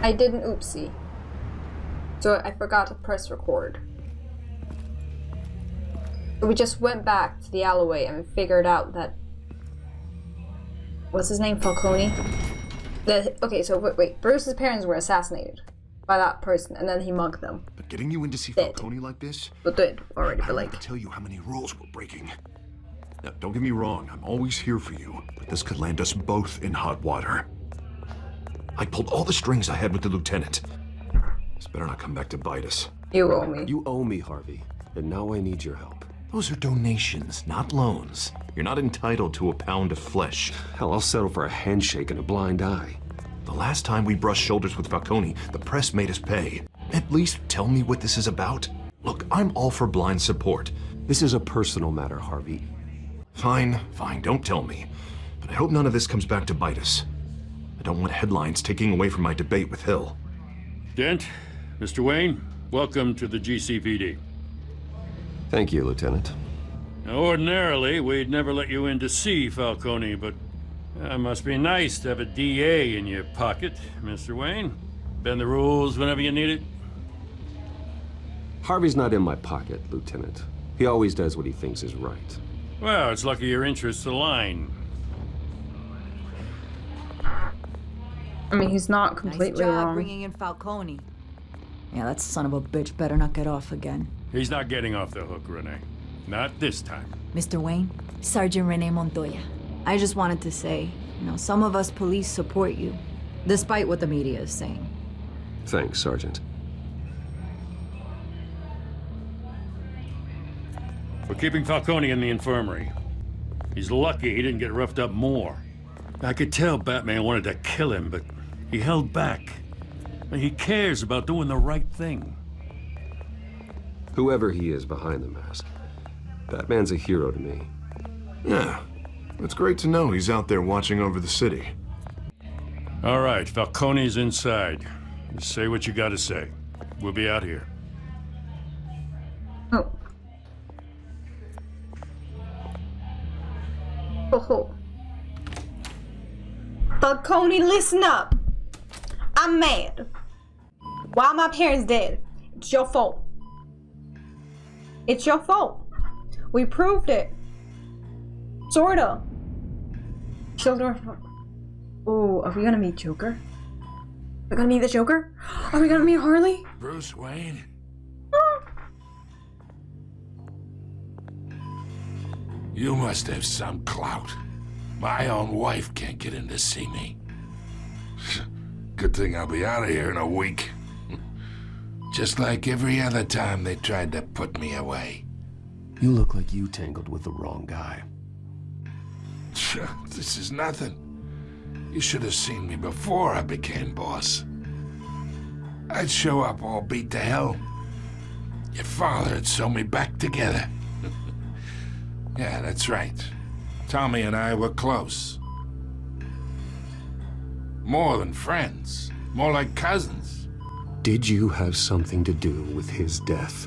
I did an oopsie. So I forgot to press record. We just went back to the alleyway and figured out that... What's his name? Falcone? Okay, so wait. Bruce's parents were assassinated by that person, and then he mugged them. But getting you in to see Dead. Falcone like this? But dead already, I but don't like... have to tell you how many rules we're breaking. Now, don't get me wrong, I'm always here for you, but this could land us both in hot water. I pulled all the strings I had with the lieutenant. This better not come back to bite us. You owe me. You owe me, Harvey, and now I need your help. Those are donations, not loans. You're not entitled to a pound of flesh. Hell, I'll settle for a handshake and a blind eye. The last time we brushed shoulders with Falcone, the press made us pay. At least tell me what this is about. Look, I'm all for blind support. This is a personal matter, Harvey. Fine, don't tell me. But I hope none of this comes back to bite us. I don't want headlines taking away from my debate with Hill. Dent, Mr. Wayne, welcome to the GCPD. Thank you, Lieutenant. Now, ordinarily, we'd never let you in to see Falcone, but it must be nice to have a DA in your pocket, Mr. Wayne. Bend the rules whenever you need it. Harvey's not in my pocket, Lieutenant. He always does what he thinks is right. Well, it's lucky your interests align. I mean, he's not completely Nice job wrong. bringing in Falcone. Yeah, that son of a bitch better not get off again. He's not getting off the hook, Renee. Not this time. Mr. Wayne, Sergeant Renee Montoya. I just wanted to say, some of us police support you, despite what the media is saying. Thanks, Sergeant. We're keeping Falcone in the infirmary. He's lucky he didn't get roughed up more. I could tell Batman wanted to kill him, but he held back. He cares about doing the right thing. Whoever he is behind the mask, Batman's a hero to me. Yeah, it's great to know he's out there watching over the city. All right, Falcone's inside. Just say what you gotta say. We'll be out here. Oh. Oh. Falcone, listen up. I'm mad. Why my parents dead? It's your fault. It's your fault. We proved it. Sorta. Children. Oh, are we gonna meet Joker? We're gonna meet the Joker? Are we gonna meet Harley? Bruce Wayne? You must have some clout. My own wife can't get in to see me. Good thing I'll be out of here in a week. Just like every other time they tried to put me away. You look like you tangled with the wrong guy. This is nothing. You should have seen me before I became boss. I'd show up all beat to hell. Your father had sewn me back together. Yeah, that's right. Tommy and I were close. More than friends. More like cousins. Did you have something to do with his death?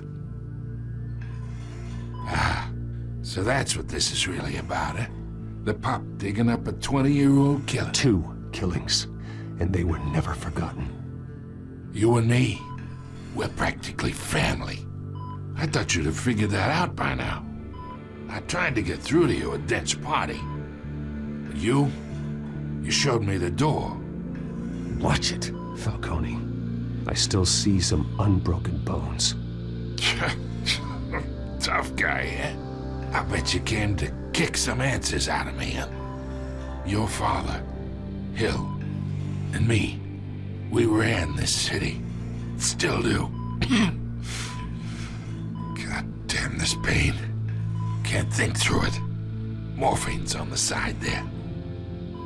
Ah, so that's what this is really about, eh? The pup digging up a 20-year-old killer. 2 killings, and they were never forgotten. You and me, we're practically family. I thought you'd have figured that out by now. I tried to get through to you at Dent's party. But you showed me the door. Watch it, Falcone. I still see some unbroken bones. Tough guy, eh? I bet you came to kick some answers out of me, huh? Your father, Hill, and me, we ran this city. Still do. God damn this pain. Can't think through it. Morphine's on the side there.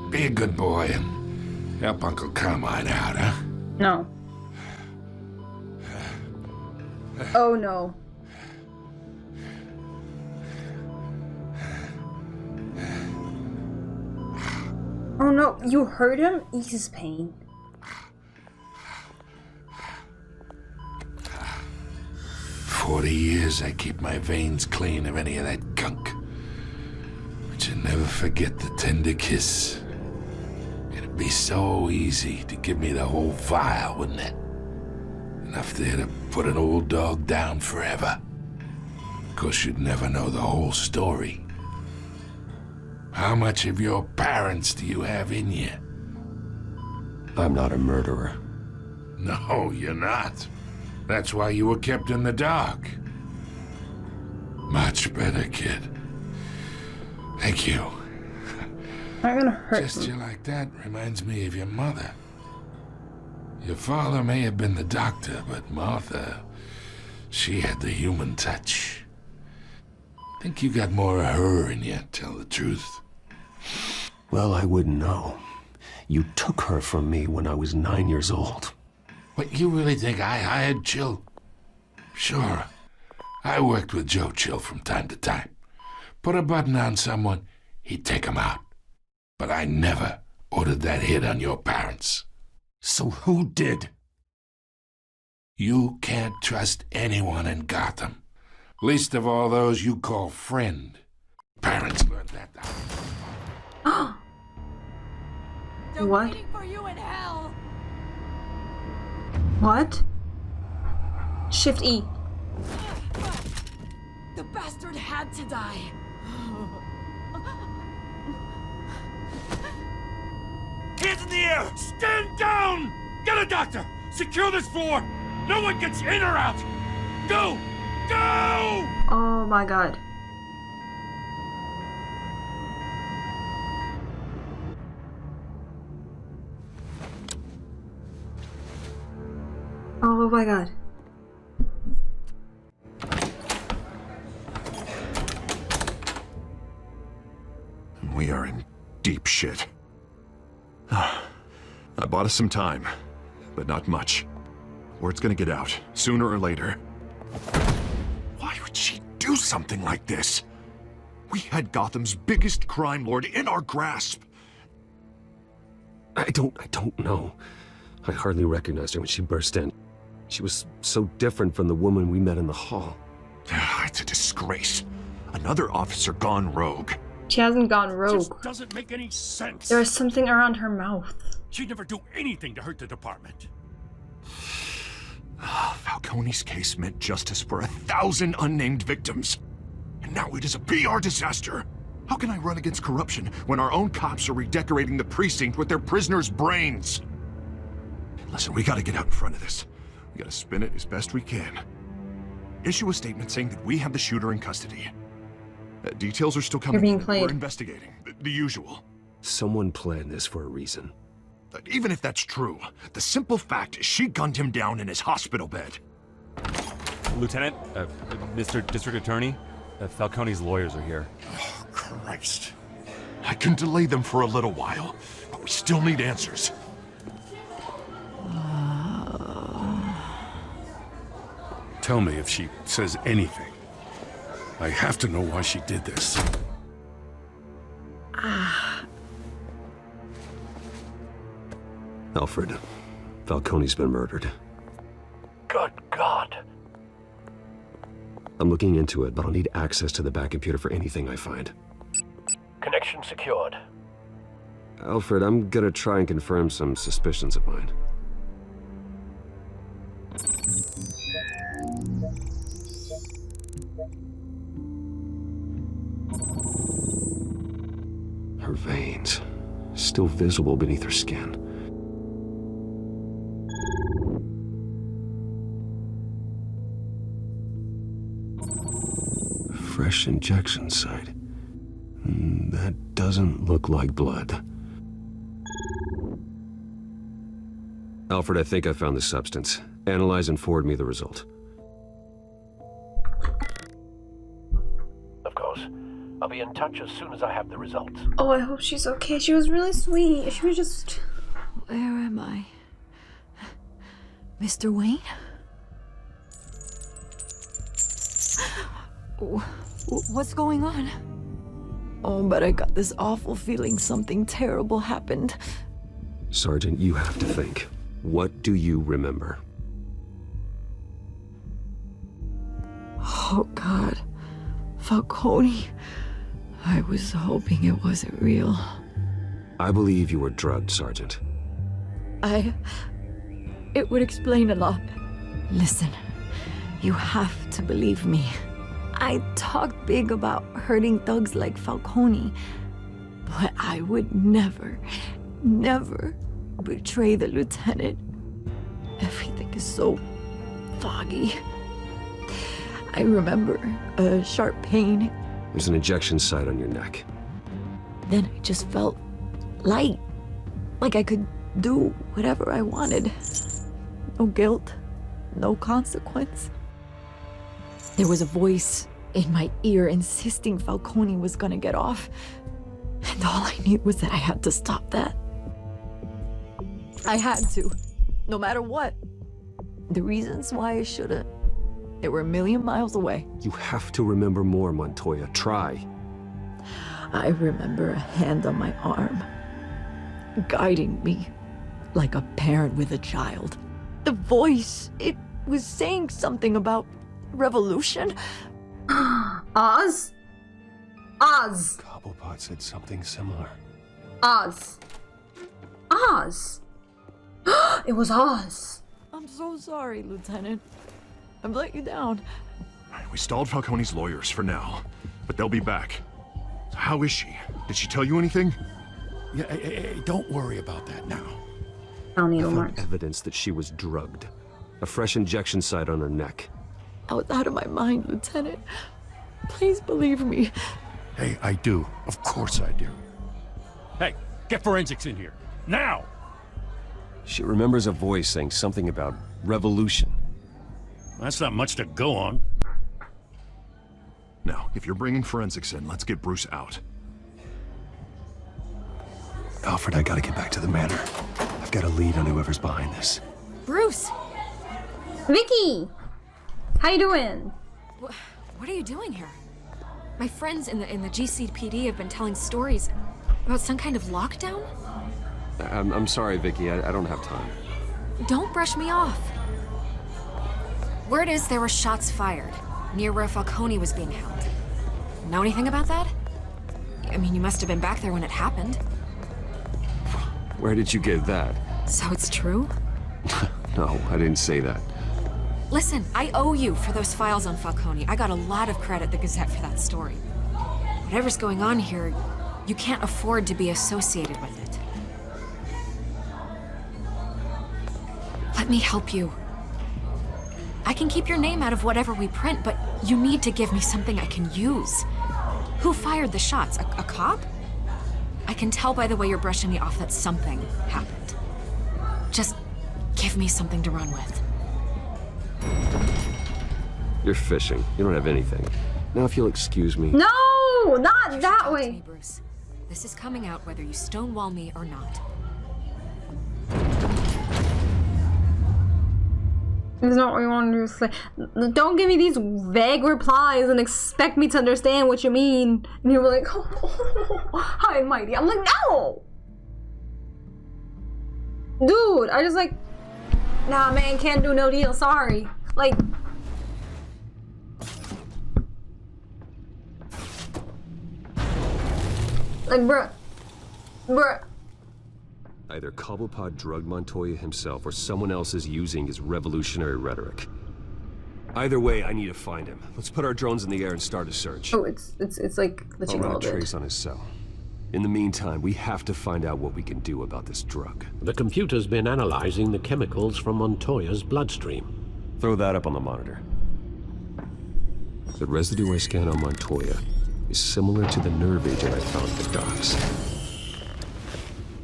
Be a good boy and help Uncle Carmine out, huh? No. Oh no. Oh no, you hurt him? Ease his pain. 40 years I keep my veins clean of any of that gunk. But you never forget the tender kiss. And a be so easy to give me the whole file, wouldn't it? Enough there to put an old dog down forever. Of course, you'd never know the whole story. How much of your parents do you have in you? I'm not a murderer. No, you're not. That's why you were kept in the dark. Much better, kid. Thank you. I'm gonna hurt Gesture him. like that reminds me of your mother. Your father may have been the doctor, but Martha, she had the human touch. Think you got more of her in you, tell the truth. Well, I wouldn't know. You took her from me when I was 9 years old. What, you really think I hired Chill? Sure. I worked with Joe Chill from time to time. Put a button on someone, he'd take him out. But I never ordered that hit on your parents. So who did? You can't trust anyone in Gotham. Least of all those you call friend. Parents learned that. They're What? waiting for you in hell. What? Shift E. The bastard had to die. Hands in the air! Stand down! Get a doctor! Secure this floor! No one gets in or out! Go! Go! Oh my god. Oh my god. We are in deep shit. I bought us some time, but not much. Word's gonna get out, sooner or later. Why would she do something like this? We had Gotham's biggest crime lord in our grasp. I don't know. I hardly recognized her when she burst in. She was so different from the woman we met in the hall. It's a disgrace. Another officer gone rogue. She hasn't gone rogue. Just doesn't make any sense. There is something around her mouth. She'd never do anything to hurt the department. Falcone's case meant justice for 1,000 unnamed victims. And now it is a PR disaster. How can I run against corruption when our own cops are redecorating the precinct with their prisoners' brains? Listen, we gotta get out in front of this. We gotta spin it as best we can. Issue a statement saying that we have the shooter in custody. Details are still coming. You're being in. played. We're investigating. The usual. Someone planned this for a reason. Even if that's true, the simple fact is she gunned him down in his hospital bed. Lieutenant, Mr. District Attorney, Falcone's lawyers are here. Oh, Christ. I can delay them for a little while, but we still need answers. Tell me if she says anything. I have to know why she did this. Alfred, Falcone's been murdered. Good God. I'm looking into it, but I'll need access to the back computer for anything I find. Connection secured. Alfred, I'm gonna try and confirm some suspicions of mine. Her veins, still visible beneath her skin. Fresh injection site. That doesn't look like blood. Alfred, I think I found the substance. Analyze and forward me the result. Of course. I'll be in touch as soon as I have the results. Oh, I hope she's okay. She was really sweet. She was just... Where am I? Mr. Wayne? What's going on? Oh, but I got this awful feeling something terrible happened. Sergeant, you have to think. What do you remember? Oh, God. Falcone. I was hoping it wasn't real. I believe you were drugged, Sergeant. It would explain a lot. Listen, you have to believe me. I talked big about hurting thugs like Falcone, but I would never betray the lieutenant. Everything is so foggy. I remember a sharp pain. There's an injection site on your neck. Then I just felt light, like I could do whatever I wanted. No guilt, no consequence. There was a voice in my ear insisting Falcone was gonna get off. And all I knew was that I had to stop that. I had to, no matter what. The reasons why I shouldn't, they were a million miles away. You have to remember more, Montoya. Try. I remember a hand on my arm, guiding me like a parent with a child. The voice, it was saying something about revolution. Oz? Oz. Cobblepot said something similar. Oz. Oz. It was Oz. I'm so sorry, Lieutenant. I've let you down. We stalled Falcone's lawyers for now, but they'll be back. How is she? Did she tell you anything? Yeah, hey, don't worry about that now. I don't need I no found more. evidence that she was drugged. A fresh injection site on her neck. I was out of my mind, Lieutenant. Please believe me. Hey, I do. Of course I do. Hey, get forensics in here. Now! She remembers a voice saying something about revolution. That's not much to go on. Now, if you're bringing forensics in, let's get Bruce out. Alfred, I gotta get back to the manor. I've got a lead on whoever's behind this. Bruce! Vicky! How you doing? What are you doing here? My friends in the GCPD have been telling stories about some kind of lockdown? I'm sorry, Vicky. I don't have time. Don't brush me off. Word is there were shots fired near where Falcone was being held. Know anything about that? I mean, you must have been back there when it happened. Where did you get that? So it's true? No, I didn't say that. Listen, I owe you for those files on Falcone. I got a lot of credit at the Gazette for that story. Whatever's going on here, you can't afford to be associated with it. Let me help you. I can keep your name out of whatever we print, but you need to give me something I can use. Who fired the shots? A cop? I can tell by the way you're brushing me off that something happened. Just give me something to run with. You're fishing. You don't have anything. Now, if you'll excuse me. No, not You should that talk to way. me, Bruce. This is coming out whether you stonewall me or not. It's not what you want to do. It's like, don't give me these vague replies and expect me to understand what you mean. And you were like, oh, hi, mighty. I'm like, no! Dude, I just like, nah, man, can't do no deal. Sorry. Like, bruh. Either Cobblepot drugged Montoya himself or someone else is using his revolutionary rhetoric. Either way, I need to find him. Let's put our drones in the air and start a search. Oh, it's like I'll glitching a run little a bit. trace on his cell. In the meantime, we have to find out what we can do about this drug. The computer's been analyzing the chemicals from Montoya's bloodstream. Throw that up on the monitor. The residue I scanned on Montoya is similar to the nerve agent I found at the docks.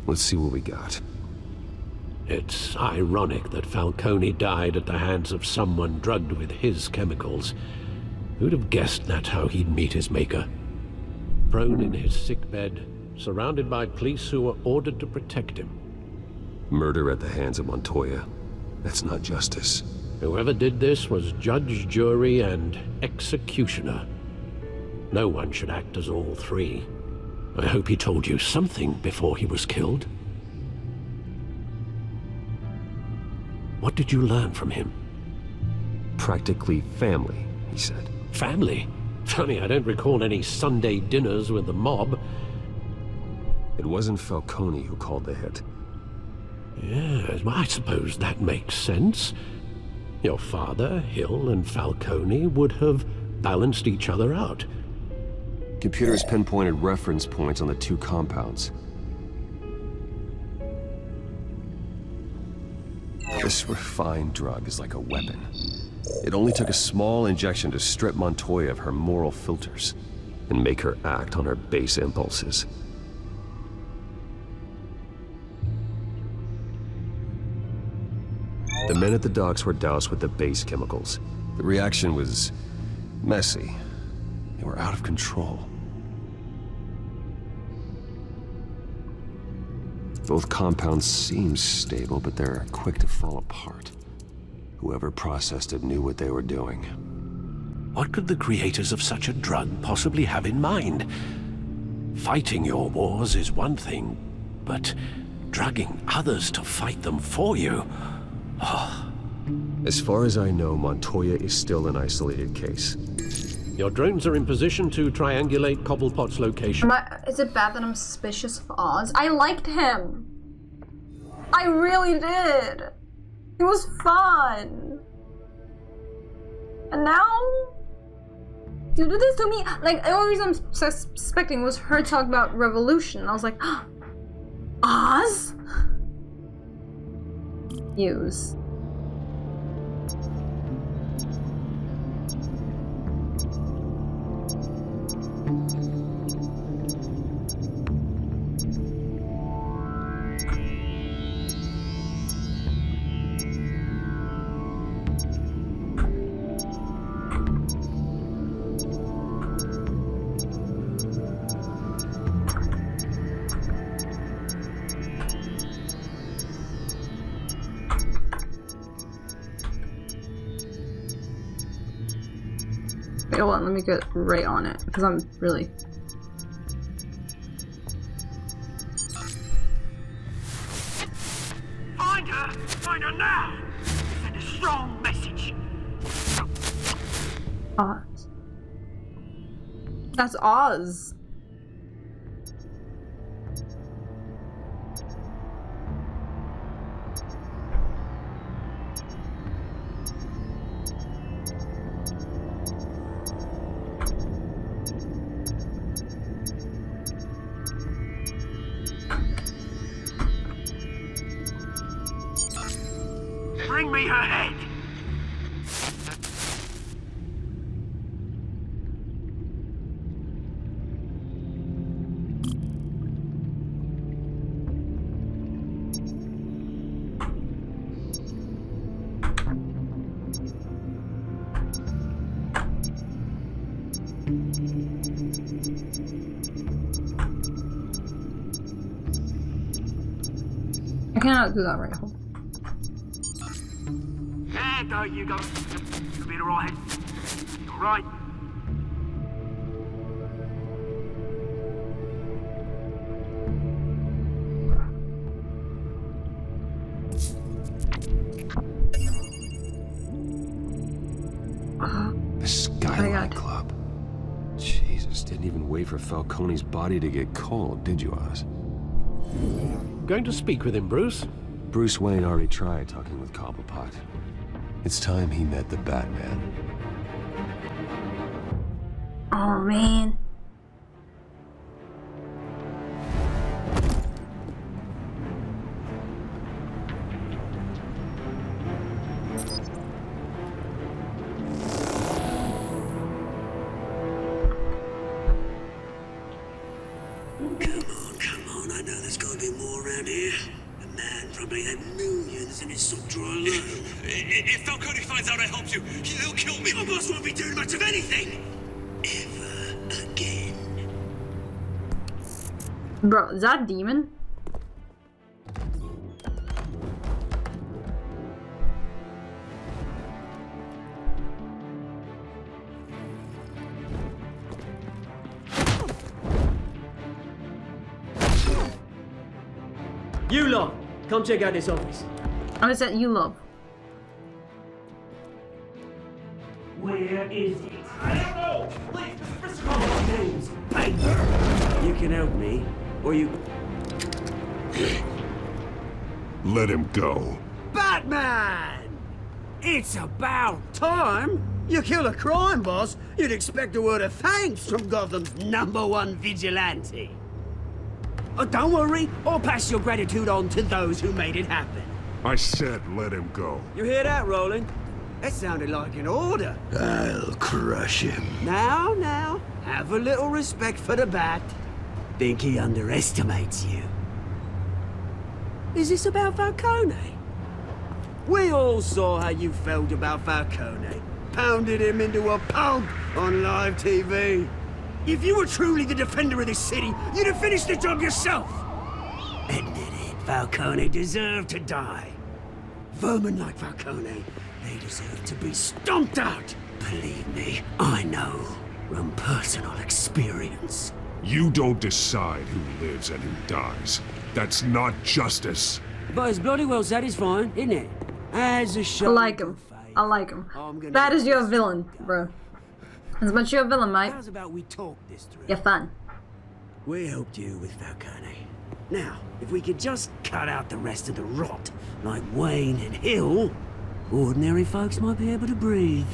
Let's see what we got. It's ironic that Falcone died at the hands of someone drugged with his chemicals. Who'd have guessed that's how he'd meet his maker? Prone in his sickbed, surrounded by police who were ordered to protect him. Murder at the hands of Montoya. That's not justice. Whoever did this was judge, jury, and executioner. No one should act as all three. I hope he told you something before he was killed. What did you learn from him? Practically family, he said. Family? Funny, I don't recall any Sunday dinners with the mob. It It wasn't Falcone who called the hit. Yes, well, I suppose that makes sense. Your father, Hill, and Falcone would have balanced each other out. Computers pinpointed reference points on the two compounds. This refined drug is like a weapon. It only took a small injection to strip Montoya of her moral filters and make her act on her base impulses. The men at the docks were doused with the base chemicals. The reaction was messy. They were out of control. Both compounds seem stable, but they're quick to fall apart. Whoever processed it knew what they were doing. What could the creators of such a drug possibly have in mind? Fighting your wars is one thing, but drugging others to fight them for you? Oh. As far as I know, Montoya is still an isolated case. Your drones are in position to triangulate Cobblepot's location. Is it bad that I'm suspicious of Oz? I liked him. I really did. It was fun. And now you do this to me. Like, the only reason I'm suspecting was her talking about revolution. I was like, Oz? Use. Wait, hold on, let me get right on it, because I'm really... Find her! Find her now! Send a strong message! Oz. That's Oz. Bring me her head! I cannot do that right now. There you go. You'll be alright. Alright. The Skyline Club. Jesus, didn't even wait for Falcone's body to get cold, did you, Oz? Going to speak with him, Bruce? Bruce Wayne already tried talking with Cobblepot. It's time he met the Batman. Oh, man. Come on, I know there's gotta be more around here. The man probably had millions in his soft drawer alone. If Falcone finds out I helped you, he'll kill me. Your boss won't be doing much of anything. Ever again. Bro, is that a demon? You lot, come check out this office. Oh, is that you, love? Where is it? I don't know. Please, Mr. Names. You can help me, or you Let him go. Batman! It's about time. You kill a crime boss, you'd expect a word of thanks from Gotham's #1 vigilante. Oh, don't worry, I'll pass your gratitude on to those who made it happen. I said let him go. You hear that, Roland? That sounded like an order. I'll crush him. Now, have a little respect for the Bat. Think he underestimates you. Is this about Falcone? We all saw how you felt about Falcone. Pounded him into a pulp on live TV. If you were truly the defender of this city, you'd have finished the job yourself. Admit it, Falcone deserved to die. Vermin like Falcone, they deserve to be stomped out. Believe me, I know from personal experience. You don't decide who lives and who dies. That's not justice. But it's bloody well satisfying, isn't it? As a show. I like him. I like him. That is your villain, bro. As much your villain, mate. How's about we talk this through? You're fun. We helped you with Falcone. Now, if we could just cut out the rest of the rot, like Wayne and Hill, ordinary folks might be able to breathe.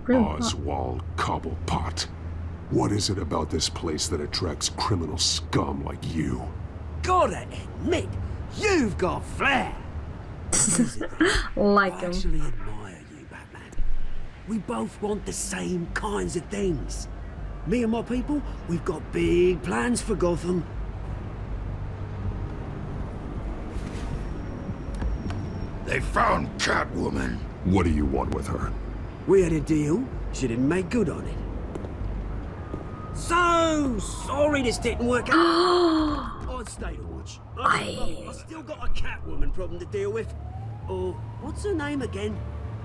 Oswald Cobblepot. What is it about this place that attracts criminal scum like you? Gotta admit, you've got flair. Like I him. actually admire you, Batman. We both want the same kinds of things. Me and my people, we've got big plans for Gotham. They found Catwoman. What do you want with her? We had a deal. She didn't make good on it. So sorry this didn't work out. I'd stay to watch. I've still got a Catwoman problem to deal with. Oh, what's her name again?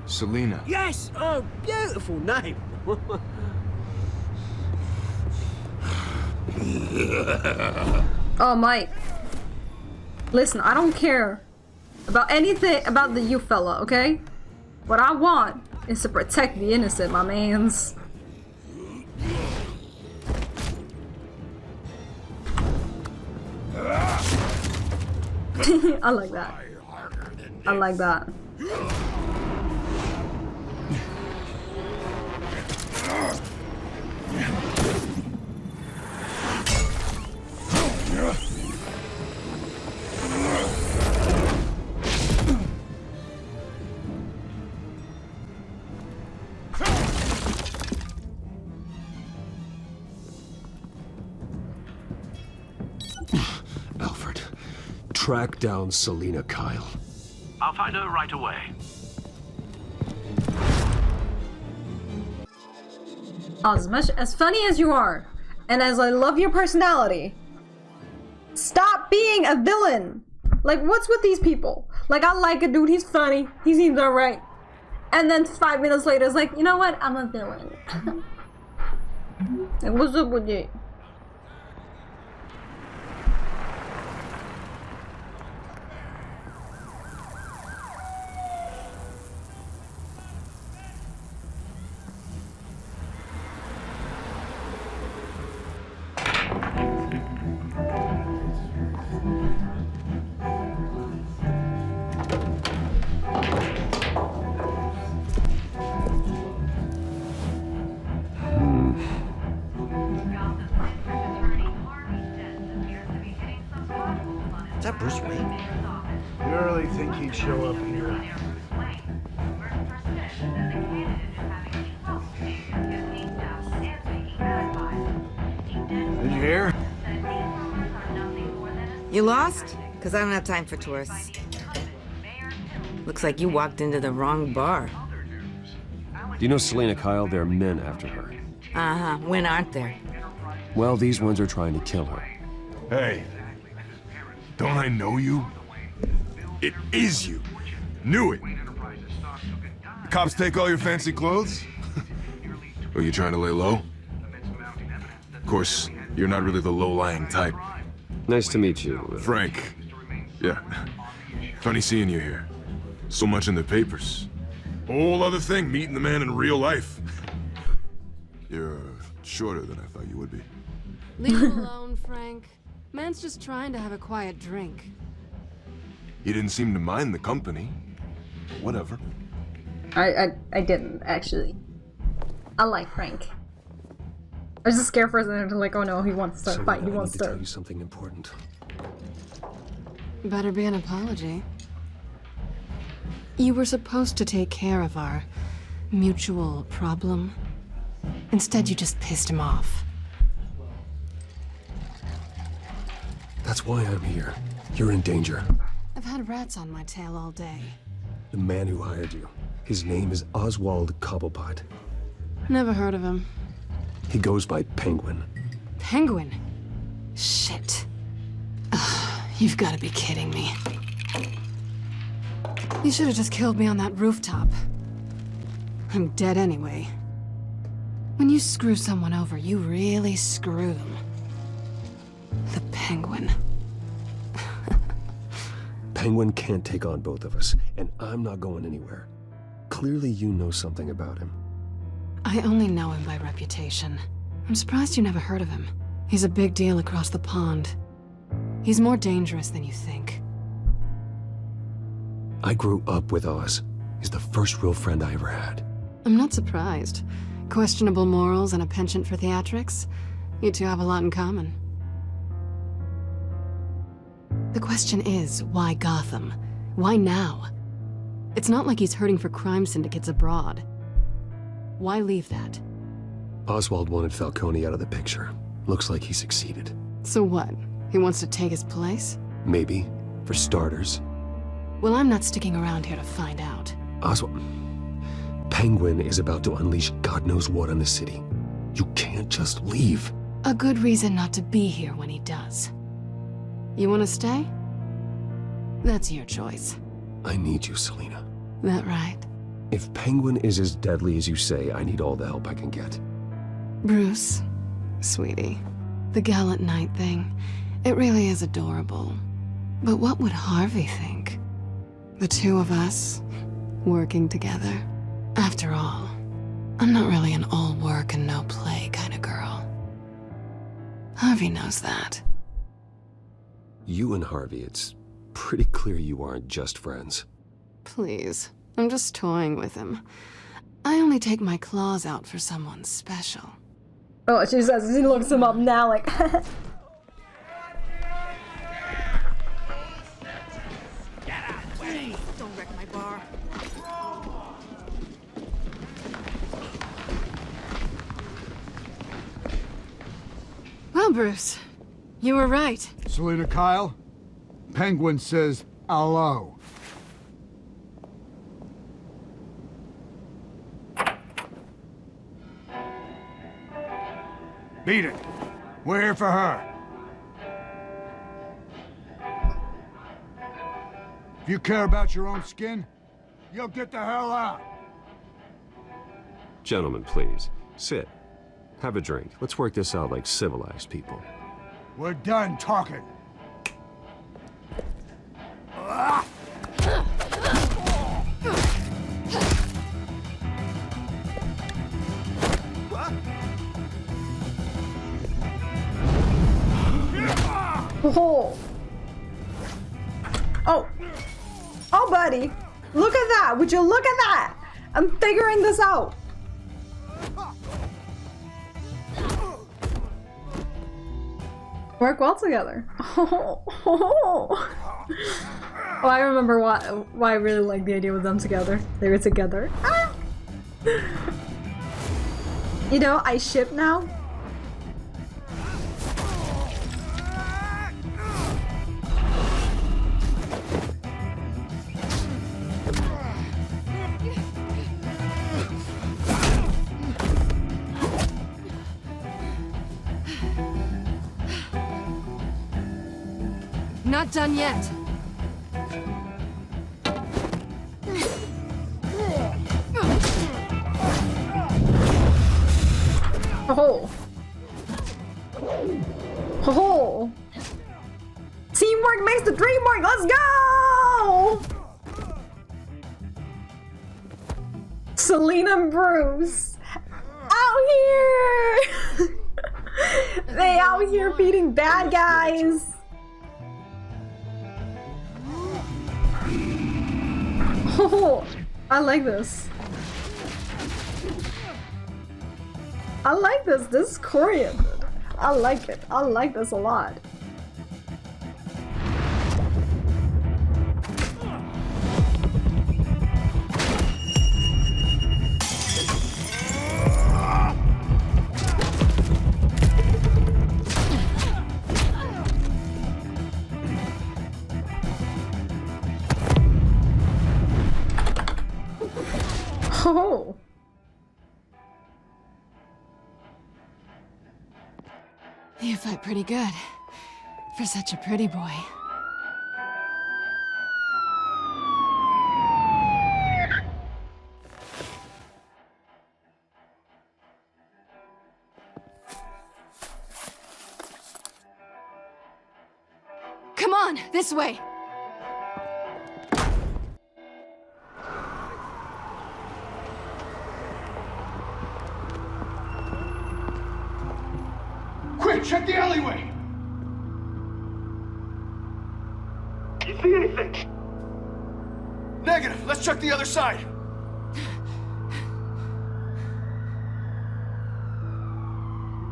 Selina. Yes! Oh, beautiful name. Oh, Mike. Listen, I don't care about anything about the you fella, okay? What I want is to protect the innocent, my mans. I like that. I like that. Alfred, track down Selina Kyle. I'll find her right away. As funny as you are, and as I love your personality, stop being a villain. Like, what's with these people? Like, I like a dude, he's funny, he seems alright. And then 5 minutes later, it's like, you know what? I'm a villain. Like, what's up with you? Is that Bruce Wayne? You really think he'd show up here? Did you hear? You lost? Because I don't have time for tourists. Looks like you walked into the wrong bar. Do you know Selina Kyle? There are men after her. Uh-huh. When aren't there? Well, these ones are trying to kill her. Hey, don't I know you? It is you. Knew it. The cops take all your fancy clothes? Are you trying to lay low? Of course, you're not really the low-lying type. Nice to meet you. Frank. Yeah. Funny seeing you here. So much in the papers. Whole other thing, meeting the man in real life. You're shorter than I thought you would be. Leave him alone, Frank. Man's just trying to have a quiet drink. He didn't seem to mind the company. Whatever. I didn't, actually. I like Frank. I was just scared for a second, like, oh no, he wants to start fight. He wants to tell you something important. Better be an apology. You were supposed to take care of our mutual problem. Instead, you just pissed him off. That's why I'm here. You're in danger. I've had rats on my tail all day. The man who hired you. His name is Oswald Cobblepot. Never heard of him. He goes by Penguin. Penguin? Shit. Ugh, you've got to be kidding me. You should have just killed me on that rooftop. I'm dead anyway. When you screw someone over, you really screw them. The Penguin. Penguin can't take on both of us, and I'm not going anywhere. Clearly you know something about him. I only know him by reputation. I'm surprised you never heard of him. He's a big deal across the pond. He's more dangerous than you think. I grew up with Oz. He's the first real friend I ever had. I'm not surprised. Questionable morals and a penchant for theatrics. You two have a lot in common. The question is, why Gotham? Why now? It's not like he's hurting for crime syndicates abroad. Why leave that? Oswald wanted Falcone out of the picture. Looks like he succeeded. So what? He wants to take his place? Maybe, for starters. Well, I'm not sticking around here to find out. Oswald... Penguin is about to unleash God knows what on the city. You can't just leave. A good reason not to be here when he does. You want to stay? That's your choice. I need you, Selina. That right? If Penguin is as deadly as you say, I need all the help I can get. Bruce, sweetie, the gallant knight thing, it really is adorable. But what would Harvey think? The two of us, working together. After all, I'm not really an all work and no play kind of girl. Harvey knows that. You and Harvey, it's pretty clear you aren't just friends. Please, I'm just toying with him. I only take my claws out for someone special. Oh, she says, she looks him up now like... Don't wreck my bar. Well, Bruce, you were right. Selina Kyle, Penguin says hello. Beat it. We're here for her. If you care about your own skin, you'll get the hell out. Gentlemen, please. Sit. Have a drink. Let's work this out like civilized people. We're done talking. Oh. Oh. Oh, buddy. Look at that. Would you look at that? I'm figuring this out. Work well together. Oh, I remember why I really like the idea with them together. They were together. Ah! You know, I ship now. Not done yet. Oh. Oh. Teamwork makes the dream work. Let's go. Selina and Bruce out here. They out here beating bad guys. Oh, I like this. I like this. This is Korean. I like it. I like this a lot. Oh. You fight pretty good. For such a pretty boy. Come on, this way! Quick, check the alleyway! You see anything? Negative. Let's check the other side.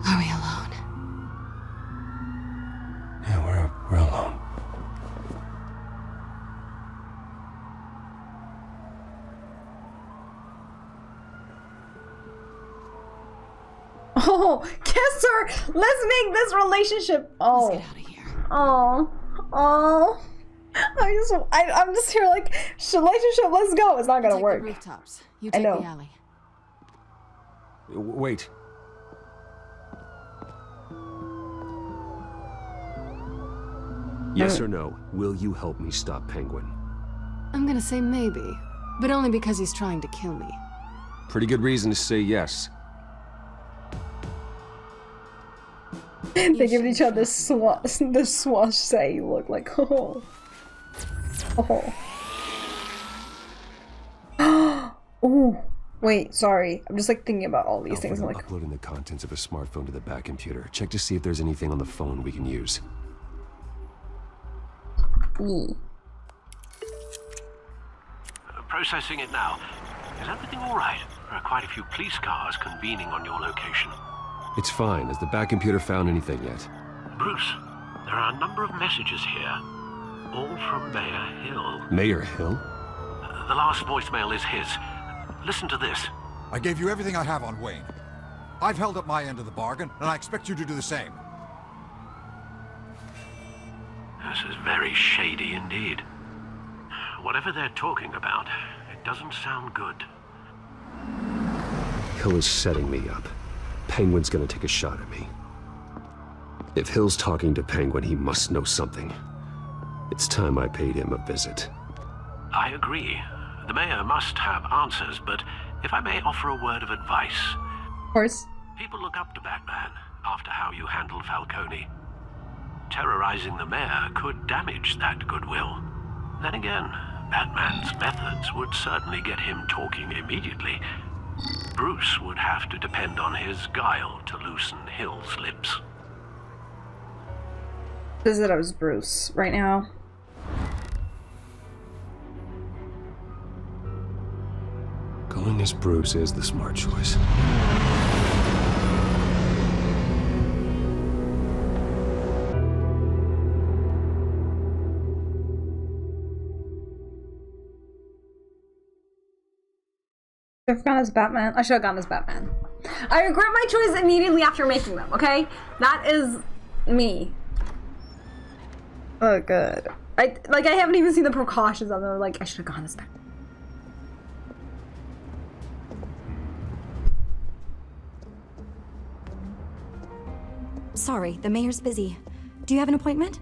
Are we alone? Yeah, we're alone. Oh, kiss her! Let's make this relationship. Oh. Let's get out of here. Oh. Oh. I'm just here like, relationship, let's go. It's not gonna work. The rooftops. You I take know. the alley. Wait. Yes or no, will you help me stop Penguin? I'm gonna say maybe, but only because he's trying to kill me. Pretty good reason to say yes. They give each other the swash say look like, oh. Oh. Ooh. Wait, sorry. I'm just like thinking about all these things. I'm like, uploading the contents of a smartphone to the back computer. Check to see if there's anything on the phone we can use. Processing it now. Is everything all right? There are quite a few police cars convening on your location. It's fine. Has the back computer found anything yet? Bruce, there are a number of messages here, all from Mayor Hill. Mayor Hill? The last voicemail is his. Listen to this. I gave you everything I have on Wayne. I've held up my end of the bargain, and I expect you to do the same. This is very shady indeed. Whatever they're talking about, it doesn't sound good. Hill is setting me up. Penguin's gonna take a shot at me. If Hill's talking to Penguin, he must know something. It's time I paid him a visit. I agree. The mayor must have answers, but if I may offer a word of advice. of course. People look up to Batman after how you handled Falcone. Terrorizing the mayor could damage that goodwill. Then again, Batman's methods would certainly get him talking immediately. Bruce would have to depend on his guile to loosen Hill's lips. Visit as Bruce right now. Going as Bruce is the smart choice. I've gone as Batman. I should have gone as Batman. I regret my choice immediately after making them, okay? That is me. Oh, good. I haven't even seen the precautions of them. Like, I should have gone as Batman. Sorry, the mayor's busy. Do you have an appointment?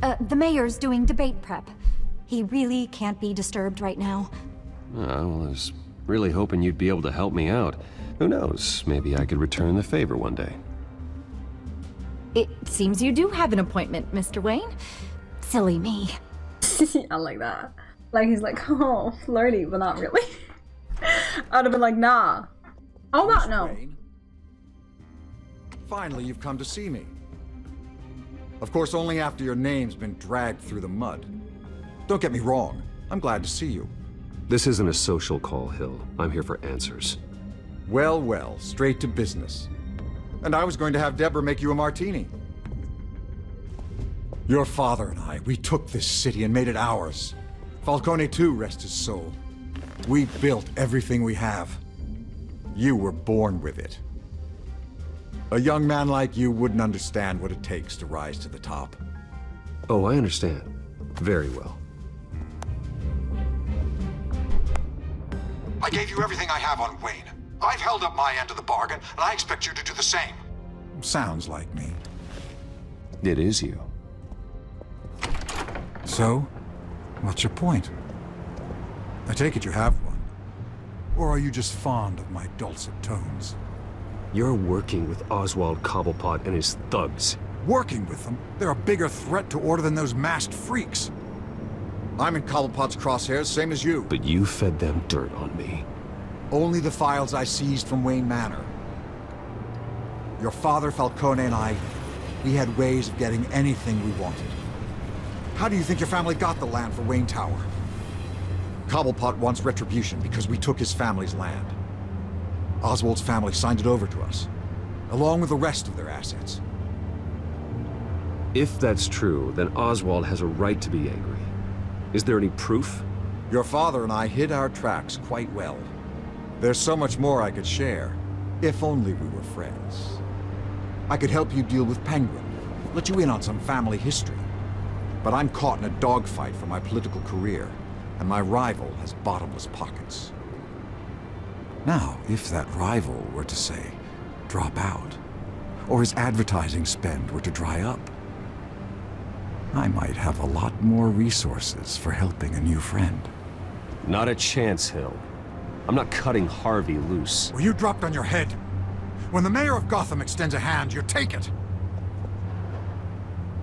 The mayor's doing debate prep. He really can't be disturbed right now. Oh, well, I was really hoping you'd be able to help me out. Who knows, maybe I could return the favor one day. It seems you do have an appointment, Mr. Wayne. Silly me. I like that. Like, he's like, oh, flirty, but not really. I'd have been like, nah. How about no? Finally, you've come to see me. Of course, only after your name's been dragged through the mud. Don't get me wrong, I'm glad to see you. This isn't a social call, Hill. I'm here for answers. Well, well, straight to business. And I was going to have Deborah make you a martini. Your father and I, we took this city and made it ours. Falcone too, rest his soul. We built everything we have. You were born with it. A young man like you wouldn't understand what it takes to rise to the top. Oh, I understand. Very well. I gave you everything I have on Wayne. I've held up my end of the bargain, and I expect you to do the same. Sounds like me. It is you. So, what's your point? I take it you have one. Or are you just fond of my dulcet tones? You're working with Oswald Cobblepot and his thugs. Working with them? They're a bigger threat to order than those masked freaks. I'm in Cobblepot's crosshairs, same as you. But you fed them dirt on me. Only the files I seized from Wayne Manor. Your father, Falcone, and I, we had ways of getting anything we wanted. How do you think your family got the land for Wayne Tower? Cobblepot wants retribution because we took his family's land. Oswald's family signed it over to us, along with the rest of their assets. If that's true, then Oswald has a right to be angry. Is there any proof? Your father and I hid our tracks quite well. There's so much more I could share, if only we were friends. I could help you deal with Penguin, let you in on some family history. But I'm caught in a dogfight for my political career, and my rival has bottomless pockets. Now, if that rival were to, say, drop out, or his advertising spend were to dry up, I might have a lot more resources for helping a new friend. Not a chance, Hill. I'm not cutting Harvey loose. Were you dropped on your head? When the mayor of Gotham extends a hand, you take it.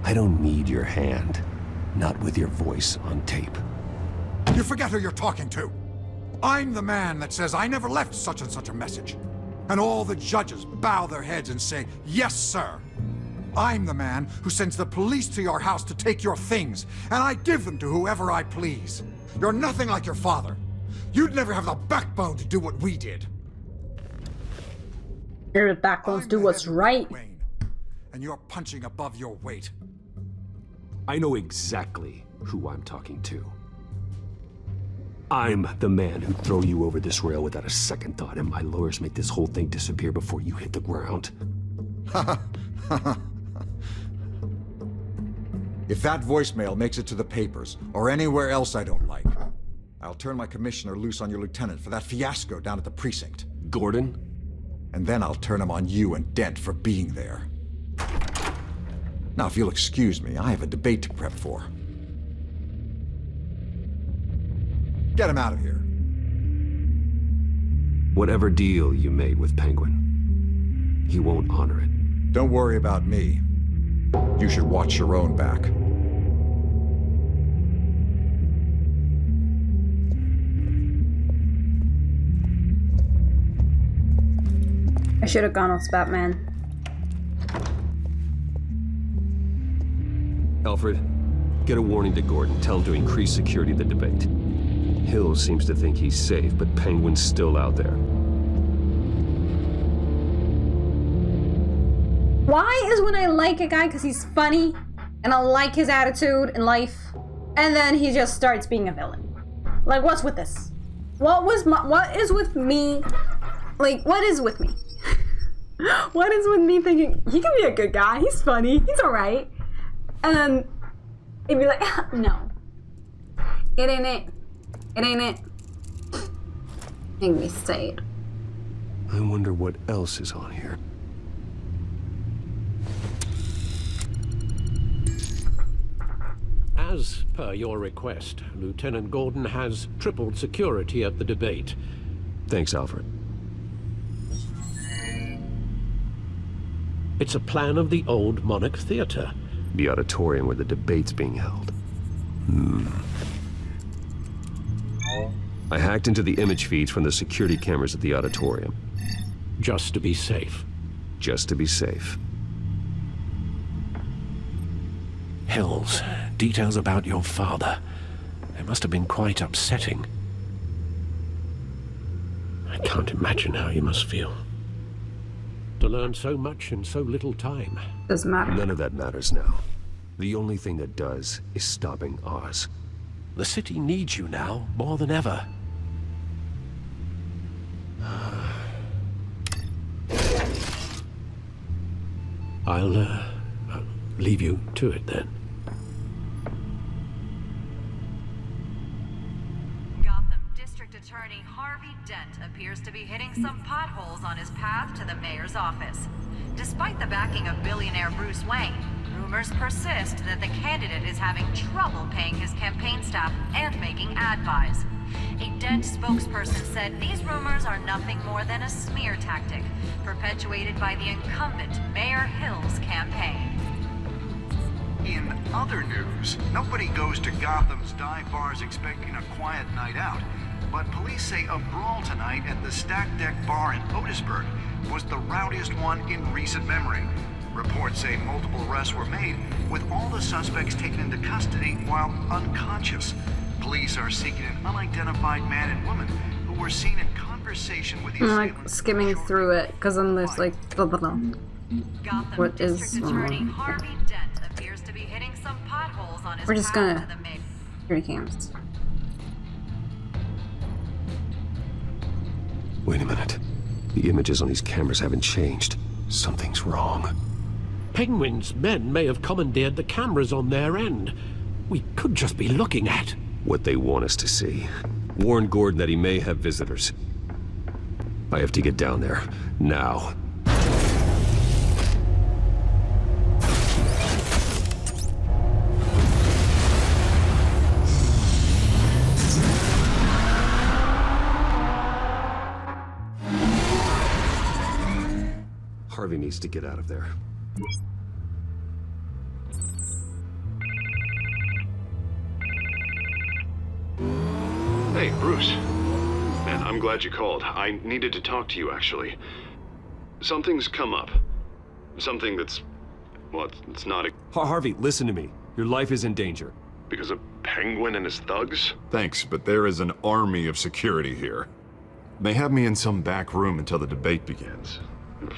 I don't need your hand. Not with your voice on tape. You forget who you're talking to. I'm the man that says I never left such and such a message. And all the judges bow their heads and say, yes, sir. I'm the man who sends the police to your house to take your things, and I give them to whoever I please. You're nothing like your father. You'd never have the backbone to do what we did. Your backbones do what's right. Wayne, and you're punching above your weight. I know exactly who I'm talking to. I'm the man who'd throw you over this rail without a second thought, and my lawyers make this whole thing disappear before you hit the ground. If that voicemail makes it to the papers, or anywhere else I don't like, I'll turn my commissioner loose on your lieutenant for that fiasco down at the precinct. Gordon? And then I'll turn him on you and Dent for being there. Now, if you'll excuse me, I have a debate to prep for. Get him out of here. Whatever deal you made with Penguin, he won't honor it. Don't worry about me. You should watch your own back. I should have gone with Batman. Alfred, get a warning to Gordon. Tell him to increase security of the debate. Hill seems to think he's safe, but Penguin's still out there. Why is when I like a guy because he's funny and I like his attitude in life, and then he just starts being a villain? Like, what's with this? What is with me? Like, what is with me? What is with me thinking he can be a good guy, he's funny, he's alright, and then it'd be like, no, it ain't it. It ain't it. Make me say it. I wonder what else is on here. As per your request, Lieutenant Gordon has tripled security at the debate. Thanks, Alfred. It's a plan of the old Monarch Theater. The auditorium where the debate's being held. I hacked into the image feeds from the security cameras at the auditorium. Just to be safe. just to be safe. Hills, details about your father. They must have been quite upsetting. I can't imagine how you must feel. To learn so much in so little time. Doesn't matter. None of that matters now. The only thing that does is stopping Oz. The city needs you now, more than ever. I'll leave you to it then. Gotham District Attorney Harvey Dent appears to be hitting some potholes on his path to the mayor's office. Despite the backing of billionaire Bruce Wayne, rumors persist that the candidate is having trouble paying his campaign staff and making ad buys. A Dent spokesperson said these rumors are nothing more than a smear tactic, perpetuated by the incumbent Mayor Hill's campaign. In other news, nobody goes to Gotham's dive bars expecting a quiet night out, but police say a brawl tonight at the Stack Deck Bar in Otisburg was the rowdiest one in recent memory. Reports say multiple arrests were made, with all the suspects taken into custody while unconscious. Police are seeking an unidentified man and woman who were seen in conversation with the I'm like skimming through it because I'm just like, blah, blah, blah. What is wrong? Harvey Dent appears to be hitting some potholes on his We're just path gonna to the mayor. security cams. Wait a minute. The images on these cameras haven't changed. Something's wrong. Penguin's men may have commandeered the cameras on their end. We could just be looking at what they want us to see. Warn Gordon that he may have visitors. I have to get down there. Now. Harvey needs to get out of there. Hey, Bruce. Man, I'm glad you called. I needed to talk to you, actually. Something's come up. Something that's... well, it's not a... Harvey, listen to me. Your life is in danger. Because of Penguin and his thugs? Thanks, but there is an army of security here. They have me in some back room until the debate begins.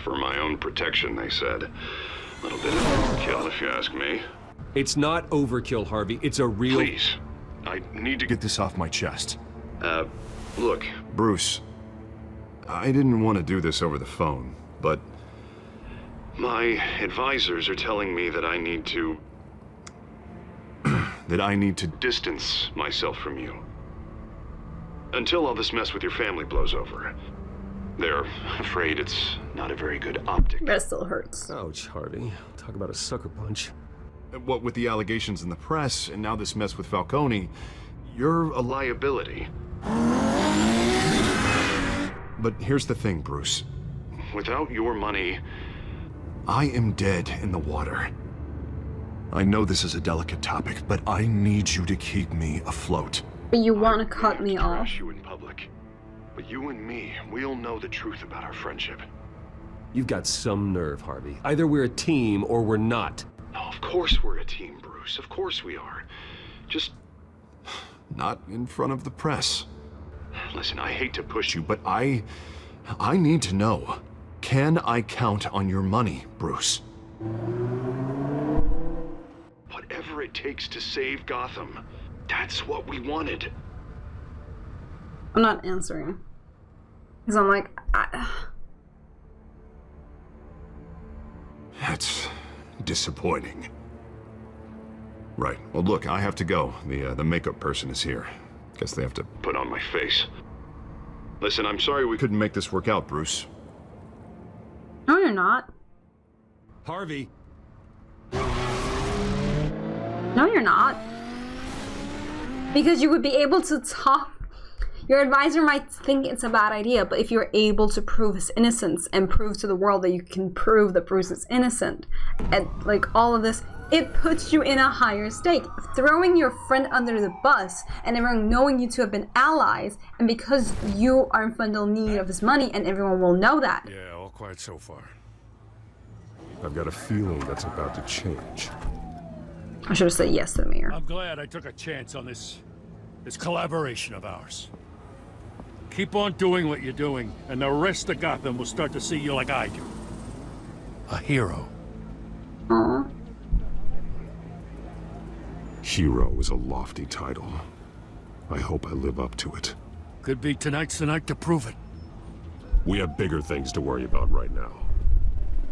For my own protection, they said. A little bit of overkill, if you ask me. It's not overkill, Harvey. It's a real... Please. I need to get this off my chest. Look. Bruce, I didn't want to do this over the phone, but... my advisors are telling me that I need to... that I need to distance myself from you. Until all this mess with your family blows over. They're afraid it's not a very good optic. That still hurts. Ouch, Harvey. Talk about a sucker punch. What with the allegations in the press, and now this mess with Falcone, you're a liability. But here's the thing, Bruce. Without your money... I am dead in the water. I know this is a delicate topic, but I need you to keep me afloat. But you want to cut me off? You in public. But you and me, we'll know the truth about our friendship. You've got some nerve, Harvey. Either we're a team or we're not. No, of course we're a team, Bruce. Of course we are. Just... not in front of the press. Listen, I hate to push you, but I need to know. Can I count on your money, Bruce? Whatever it takes to save Gotham. That's what we wanted. I'm not answering. Because I'm like, That's disappointing. Right. Well, look, I have to go. The makeup person is here. Guess they have to put on my face. Listen, I'm sorry we couldn't make this work out, Bruce. No, you're not. Harvey. No, you're not. Because you would be able to talk. Your advisor might think it's a bad idea, but if you're able to prove his innocence and prove to the world that you can prove that Bruce is innocent, and like all of this, it puts you in a higher stake. Throwing your friend under the bus and everyone knowing you to have been allies, and because you are in fundamental need of his money and everyone will know that. Yeah, all quiet so far. I've got a feeling that's about to change. I should have said yes to the mayor. I'm glad I took a chance on this collaboration of ours. Keep on doing what you're doing, and the rest of Gotham will start to see you like I do. A hero. Aww. Hero is a lofty title. I hope I live up to it. Could be tonight's the night to prove it. We have bigger things to worry about right now.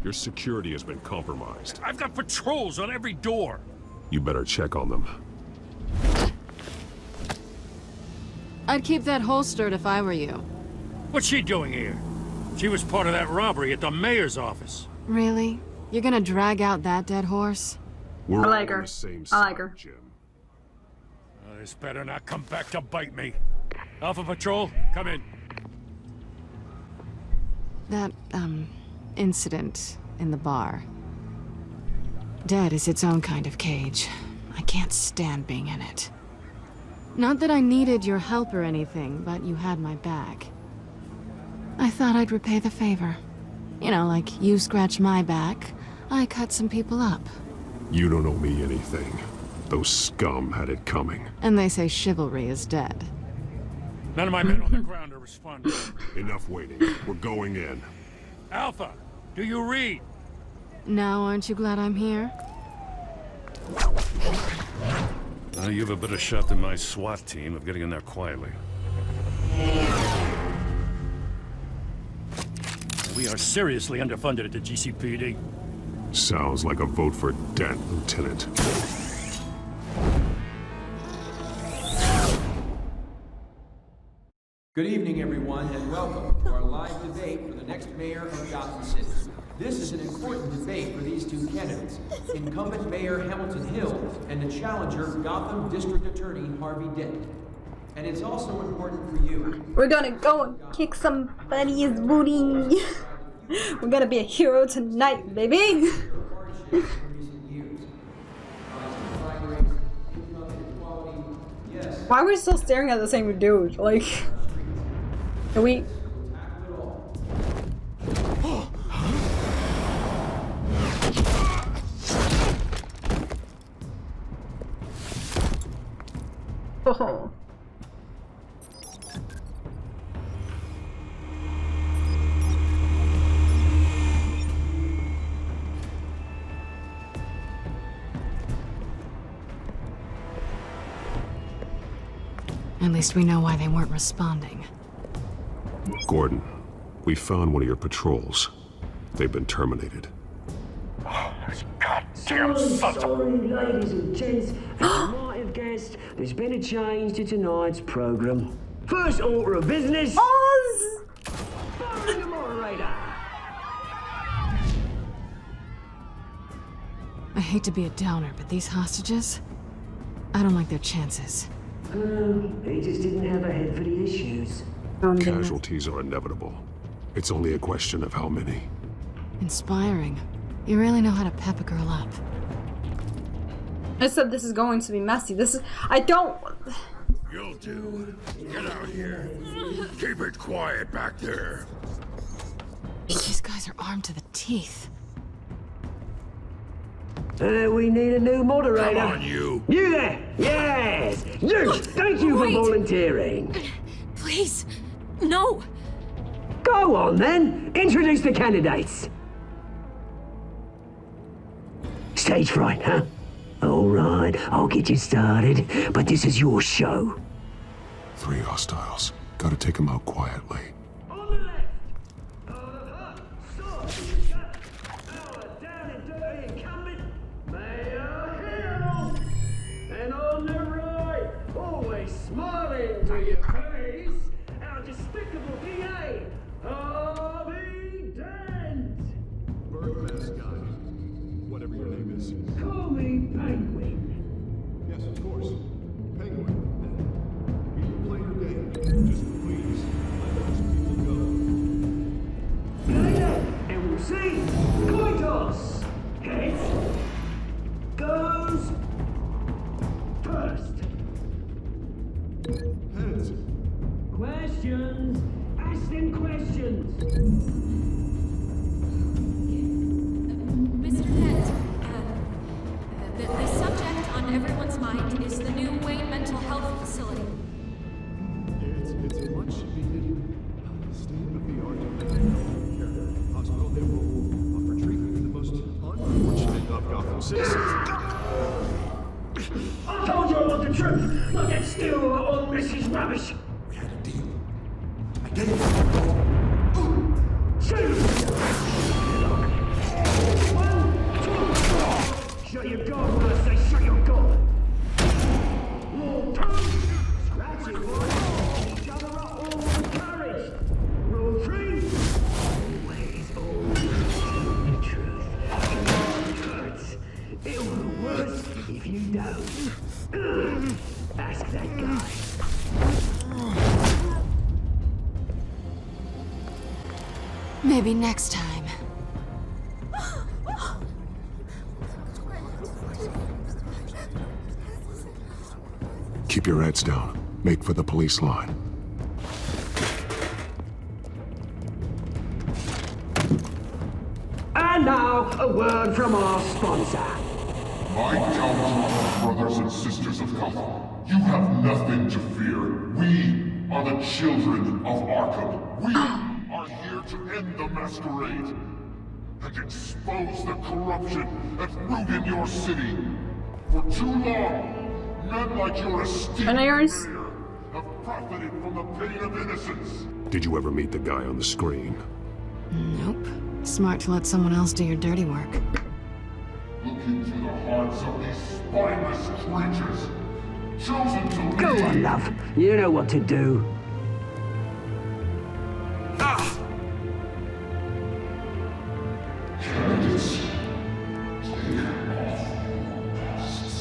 Your security has been compromised. I've got patrols on every door. You better check on them. I'd keep that holstered if I were you. What's she doing here? She was part of that robbery at the mayor's office. Really? You're gonna drag out that dead horse? We're I like all on her. the same I like side, her. Jim. This better not come back to bite me. Alpha Patrol, come in. That, incident in the bar. Dead is its own kind of cage. I can't stand being in it. Not that I needed your help or anything, but you had my back. I thought I'd repay the favor. You know, like you scratch my back, I cut some people up. You don't owe me anything. Those scum had it coming. And they say chivalry is dead. None of my men on the ground are responding. Enough waiting. We're going in. Alpha, do you read? Now aren't you glad I'm here? Now you have a better shot than my SWAT team of getting in there quietly. We are seriously underfunded at the GCPD. Sounds like a vote for Dent, Lieutenant. Good evening, everyone, and welcome to our live debate for the next mayor of Gotham City. This is an important debate for these two candidates, incumbent Mayor Hamilton Hill and the challenger Gotham District Attorney Harvey Dent. And it's also important for you. We're gonna go and kick somebody's booty. We're gonna be a hero tonight, baby. Why are we still staring at the same dude? Like, are we? Oh. At least we know why they weren't responding. Gordon, we found one of your patrols. They've been terminated. Goddamn sorry, ladies and gents. As you might have guessed, there's been a change to tonight's program. First order of business. Oz! Following the moderator. I hate to be a downer, but these hostages, I don't like their chances. He just didn't have a head for the issues. Casualties are inevitable. It's only a question of how many. Inspiring. You really know how to pep a girl up. I said this is going to be messy. This is. I don't. You'll do. Get out here. Keep it quiet back there. These guys are armed to the teeth. We need a new moderator. Come on, you. You there! Yes! You! Thank you for volunteering. Please, no. Go on then. Introduce the candidates. Stage fright, huh? All right, I'll get you started, but this is your show. 3 hostiles. Gotta take them out quietly. And on the right, always smiling to your face, our despicable DA, Harvey Dent. Bird mascot. Whatever your name is. Call me Penguin. Yes, of course. Penguin. We will play your game. Just please let those people go. And we'll see. Coin toss. Heads. Goes first. Heads. Questions. Ask them questions. everyone's mind is the new Wayne Mental Health Facility. It's a much needed state-of-the-art care hospital. They will offer treatment for the most unfortunate of Gotham citizens. I told you all the truth! Look at steal all Mrs. Rubbish! We had a deal. I gave it. Shut your gob when I say shut your gob! Rule 2! Scratch it, boys! Each other are all encouraged! Rule 3! Always the truth. It hurts. It'll be worse if you don't. Ask that guy. Maybe next time. Keep your heads down. Make for the police line. And now, a word from our sponsor. My gallant brothers and sisters of Gotham, you have nothing to fear. We are the children of Arkham. We are here to end the masquerade and expose the corruption that rooted your city. For too long, men like your esteemed mayor have profited from the pain of innocence. Did you ever meet the guy on the screen? Nope. Smart to let someone else do your dirty work. Look into the hearts of these spineless creatures, chosen to lead. Go on, love. You know what to do. Candidates, take off your masks.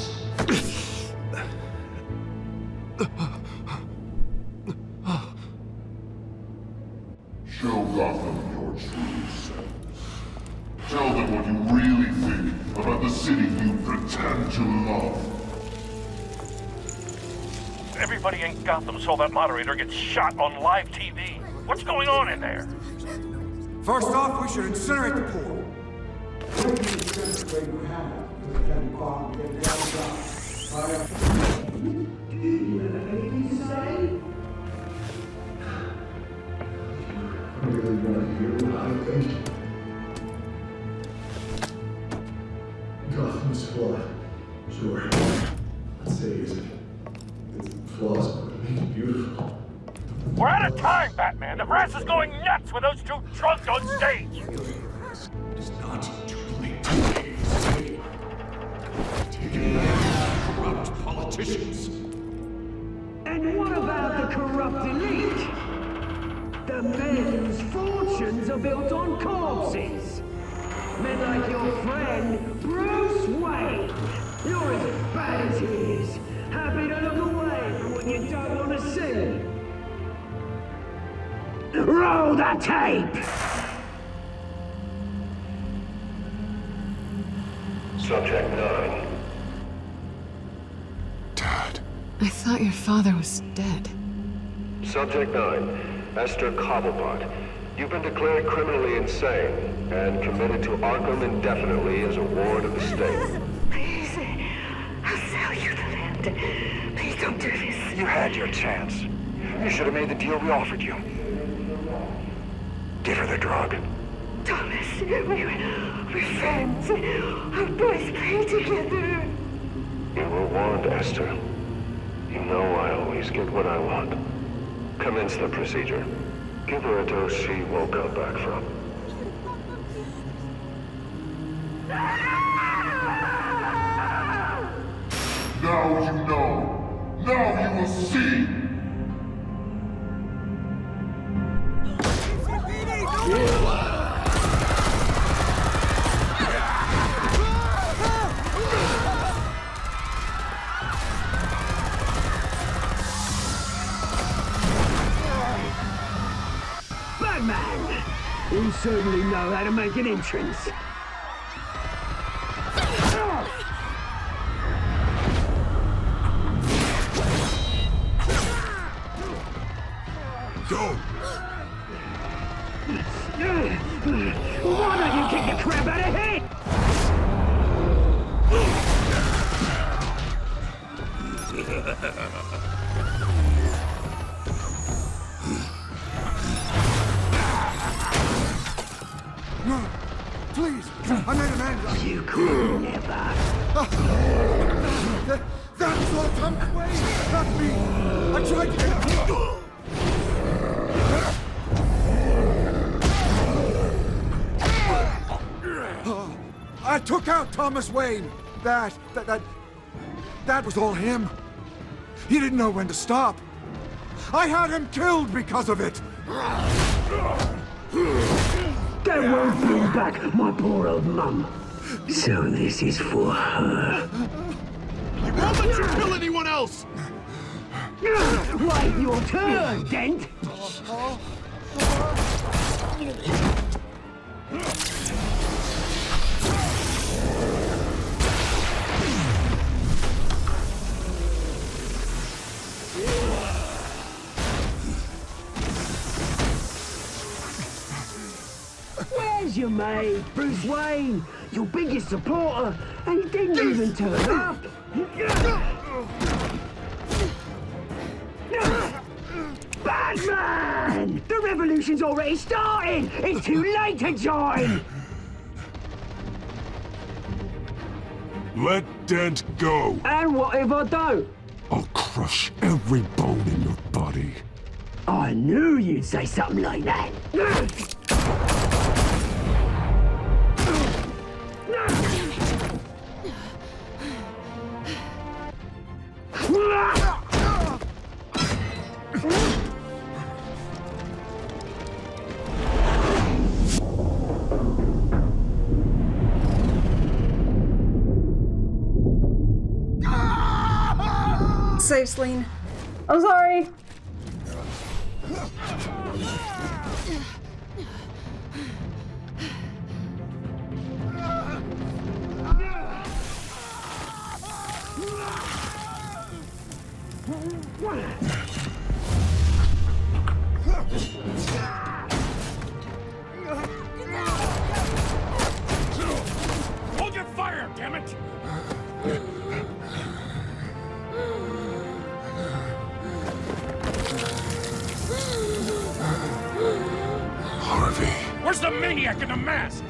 Show Gotham your true selves. Tell them what you really think about the city you pretend to love. Everybody in Gotham saw that moderator get shot on live TV. What's going on in there? First off, we should incinerate the pool. Gotham's flawed. Sure. Let's say it's flaws, but it makes it beautiful. We're out of time, Batman. The press is going nuts with those two drunks on stage. It is not too late to take the city. Taking back corrupt politicians. And what about the corrupt elite? The men whose fortunes are built on corpses. Men like your friend, Bruce Wayne. You're as bad as he is. Happy to look away from what you don't want to see. Roll the tape! Subject 9. I thought your father was dead. Subject 9, Esther Cobblepot. You've been declared criminally insane and committed to Arkham indefinitely as a ward of the state. Please, I'll sell you the land. Please don't do this. You had your chance. You should have made the deal we offered you. Give her the drug. Thomas, we're friends. Our boys play together. You were warned, Esther. You know I always get what I want. Commence the procedure. Give her a dose she won't come back from. Now you know. Now you will see. Batman! You certainly know how to make an entrance. Go! Why don't you kick the crap out of him? No, please, I made a man. You could never. That was all Thomas Wayne, not me. I tried to get him. I took out Thomas Wayne. That was all him. He didn't know when to stop. I had him killed because of it. That won't bring back my poor old mum. So this is for her. I won't let you kill anyone else! Wait your turn, Dent! Where's your mate, Bruce Wayne? Your biggest supporter, and he didn't even turn up. Batman! The revolution's already started! It's too late to join! Let Dent go. And what if I don't? I'll crush every bone in your body. I knew you'd say something like that. Save Celine. I'm sorry. Hold your fire, damn it! Harvey. Where's the maniac in the mask?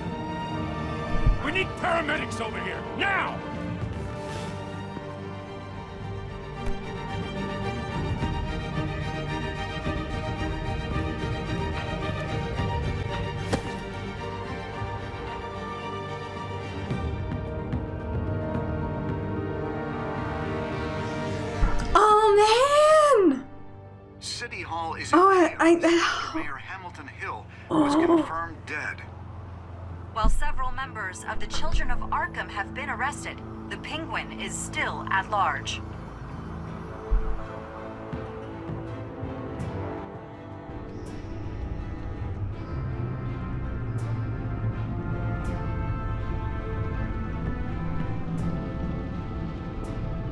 We need paramedics over here, now! Oh man! City Hall is Mayor Hamilton Hill was confirmed dead. While several members of the Children of Arkham have been arrested, the Penguin is still at large.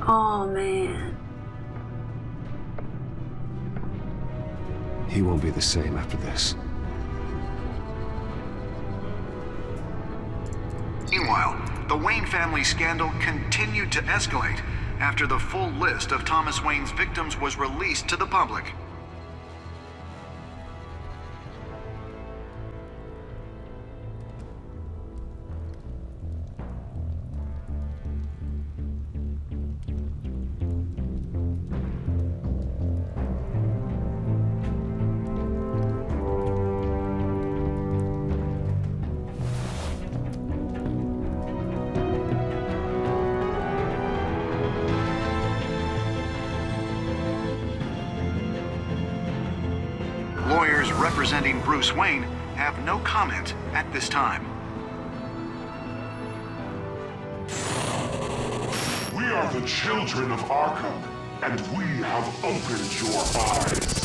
Oh man. He won't be the same after this. Meanwhile, the Wayne family scandal continued to escalate after the full list of Thomas Wayne's victims was released to the public. Lawyers representing Bruce Wayne have no comment at this time. We are the children of Arkham, and we have opened your eyes.